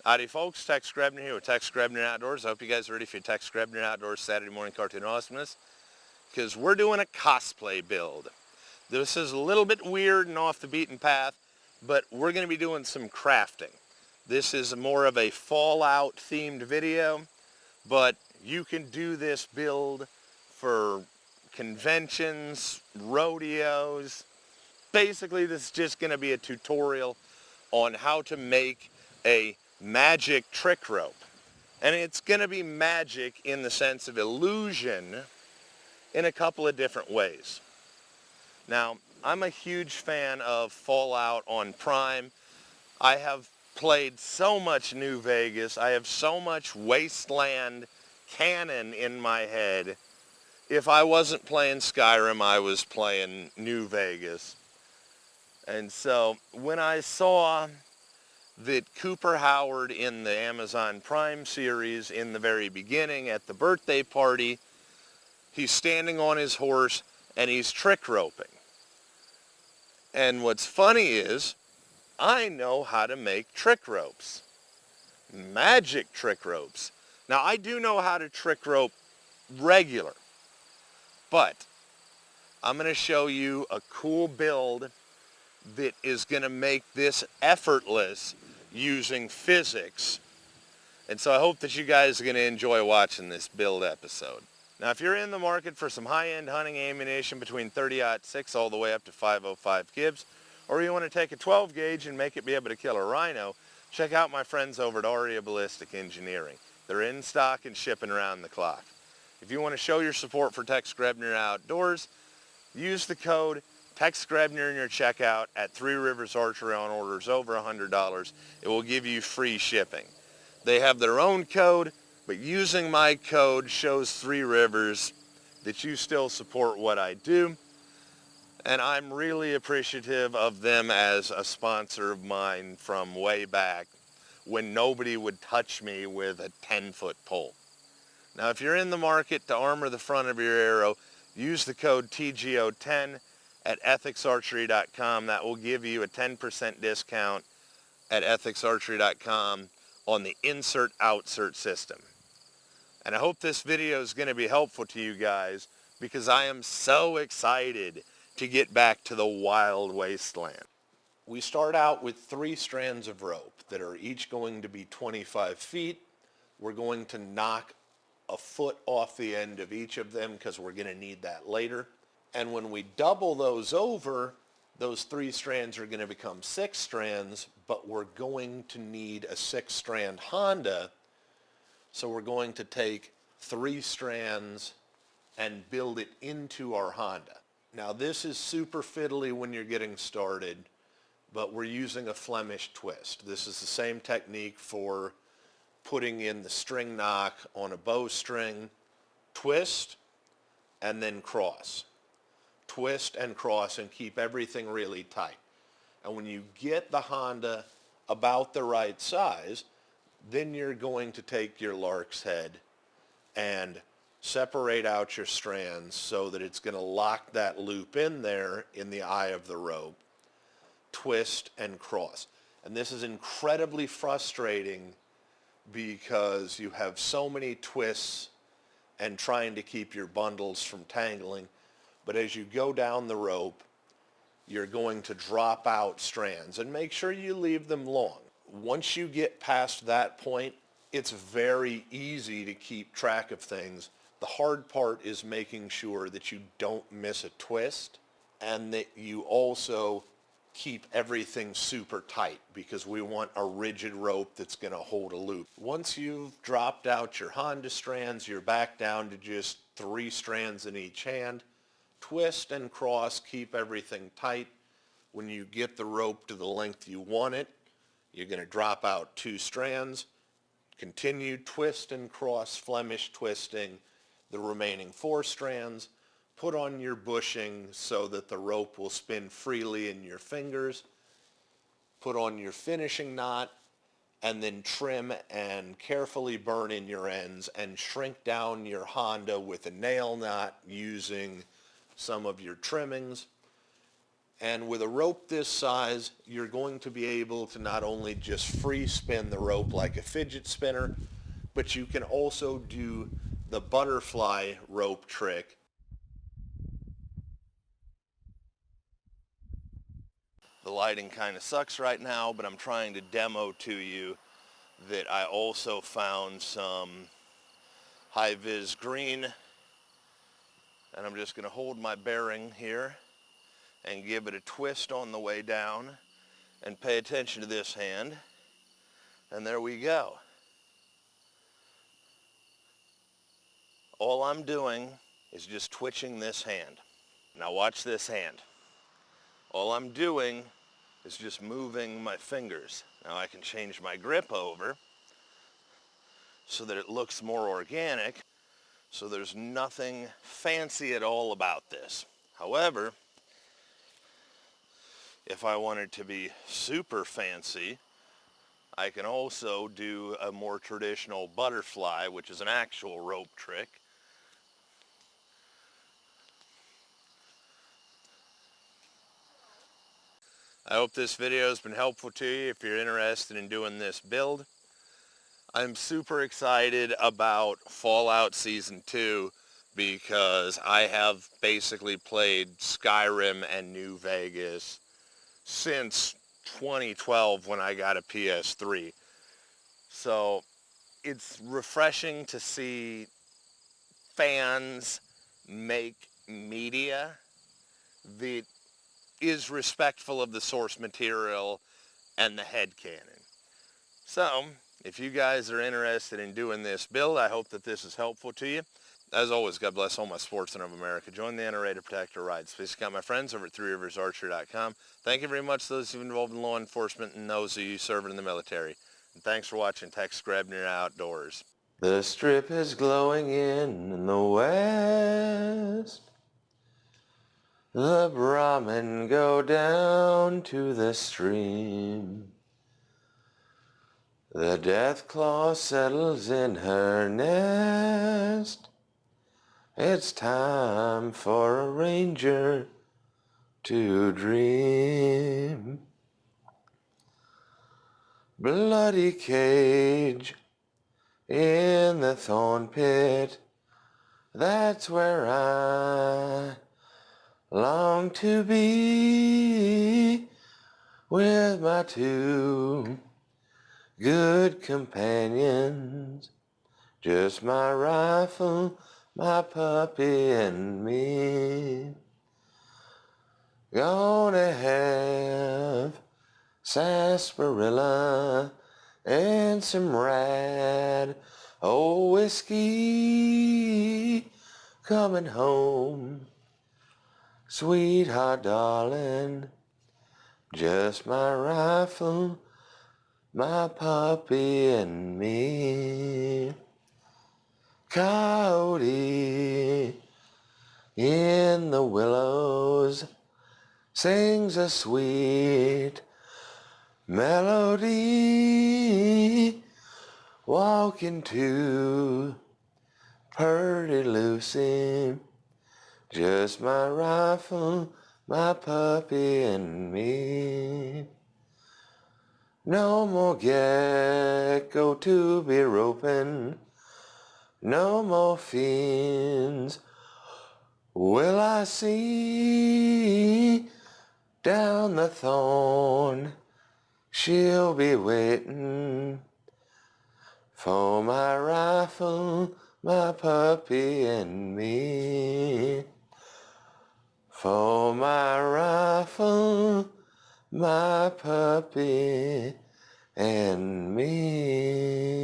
Howdy folks, Tex Grebner here with Tex Grebner Outdoors. I hope you guys are ready for your Tex Grebner Outdoors Saturday morning cartoon awesomeness, because we're doing a cosplay build. This is a little bit weird and off the beaten path, but we're going to be doing some crafting. This is more of a Fallout themed video, but you can do this build for conventions, rodeos. Basically, this is just going to be a tutorial on how to make a magic trick rope. And it's going to be magic in the sense of illusion in a couple of different ways. Now, I'm a huge fan of Fallout on Prime. I have played so much New Vegas. I have so much Wasteland canon in my head. If I wasn't playing Skyrim, I was playing New Vegas. And so when I saw that Cooper Howard in the Amazon Prime series in the very beginning at the birthday party, he's standing on his horse and he's trick roping. And what's funny is, I know how to make trick ropes. Magic trick ropes. Now I do know how to trick rope regular, but I'm going to show you a cool build that is going to make this effortless using physics. And so I hope that you guys are going to enjoy watching this build episode. Now, if you're in the market for some high-end hunting ammunition between 30-06 all the way up to 505 Gibbs, or you want to take a 12 gauge and make it be able to kill a rhino, check out my friends over at Aria Ballistic Engineering. They're in stock and shipping around the clock. If you want to show your support for Tex Grebner Outdoors, use the code Tex Grebner in your checkout at Three Rivers Archery on orders over $100. It will give you free shipping. They have their own code, but using my code shows Three Rivers that you still support what I do. And I'm really appreciative of them as a sponsor of mine from way back when nobody would touch me with a 10-foot pole. Now, if you're in the market to armor the front of your arrow, use the code TGO10 at ethicsarchery.com. That will give you a 10% discount at ethicsarchery.com on the insert-outsert system. And I hope this video is going to be helpful to you guys, because I am so excited to get back to the wild wasteland. We start out with 3 strands of rope that are each going to be 25 feet. We're going to knock a foot off the end of each of them because we're going to need that later. And when we double those over, those 3 strands are going to become 6 strands, but we're going to need a 6-strand Honda. So we're going to take 3 strands and build it into our Honda. Now this is super fiddly when you're getting started, but we're using a Flemish twist. This is the same technique for putting in the string knock on a bowstring. Twist and then cross. Twist and cross and keep everything really tight. And when you get the Honda about the right size, then you're going to take your lark's head and separate out your strands so that it's going to lock that loop in there in the eye of the rope. Twist and cross. And this is incredibly frustrating because you have so many twists and trying to keep your bundles from tangling. But as you go down the rope, you're going to drop out strands, and make sure you leave them long. Once you get past that point, it's very easy to keep track of things. The hard part is making sure that you don't miss a twist and that you also keep everything super tight, because we want a rigid rope that's going to hold a loop. Once you've dropped out your Honda strands, you're back down to just 3 strands in each hand. Twist and cross, keep everything tight. When you get the rope to the length you want it, you're going to drop out 2 strands. Continue twist and cross, Flemish twisting the remaining 4 strands. Put on your bushing so that the rope will spin freely in your fingers. Put on your finishing knot, and then trim and carefully burn in your ends and shrink down your Honda with a nail knot using some of your trimmings. And with a rope this size, you're going to be able to not only just free spin the rope like a fidget spinner, but you can also do the butterfly rope trick. The lighting kind of sucks right now, but I'm trying to demo to you that I also found some high-vis green, and I'm just going to hold my bearing here and give it a twist on the way down and pay attention to this hand, and there we go. All I'm doing is just twitching this hand. Now watch this hand. All I'm doing is just moving my fingers. Now I can change my grip over so that it looks more organic, so there's nothing fancy at all about this. However, if I wanted to be super fancy, I can also do a more traditional butterfly, which is an actual rope trick. I hope this video has been helpful to you if you're interested in doing this build. I'm super excited about Fallout Season 2 because I have basically played Skyrim and New Vegas since 2012 when I got a PS3. So it's refreshing to see fans make media that is respectful of the source material and the headcanon. So if you guys are interested in doing this build, I hope that this is helpful to you. As always, God bless all my sportsmen of America. Join the NRA to protect our rights. Please check out my friends over at threeriversarcher.com. Thank you very much to those who are involved in law enforcement and those of you serving in the military. And thanks for watching Tex Grebner Outdoors. The strip is glowing in the west. The Brahmin go down to the stream. The death claw settles in her nest. It's time for a ranger to dream. Bloody cage in the thorn pit, that's where I long to be, with my two good companions, just my rifle, my puppy, and me. Gonna have sarsaparilla and some rad old whiskey. Coming home, sweetheart darling, just my rifle, my puppy, and me. Coyote in the willows sings a sweet melody, walking to Purdy Lucy, just my rifle, my puppy, and me. No more gecko to be roping, no more fiends will I see. Down the thorn she'll be waiting for my rifle, my puppy, and me. For my rifle, my puppy, and me.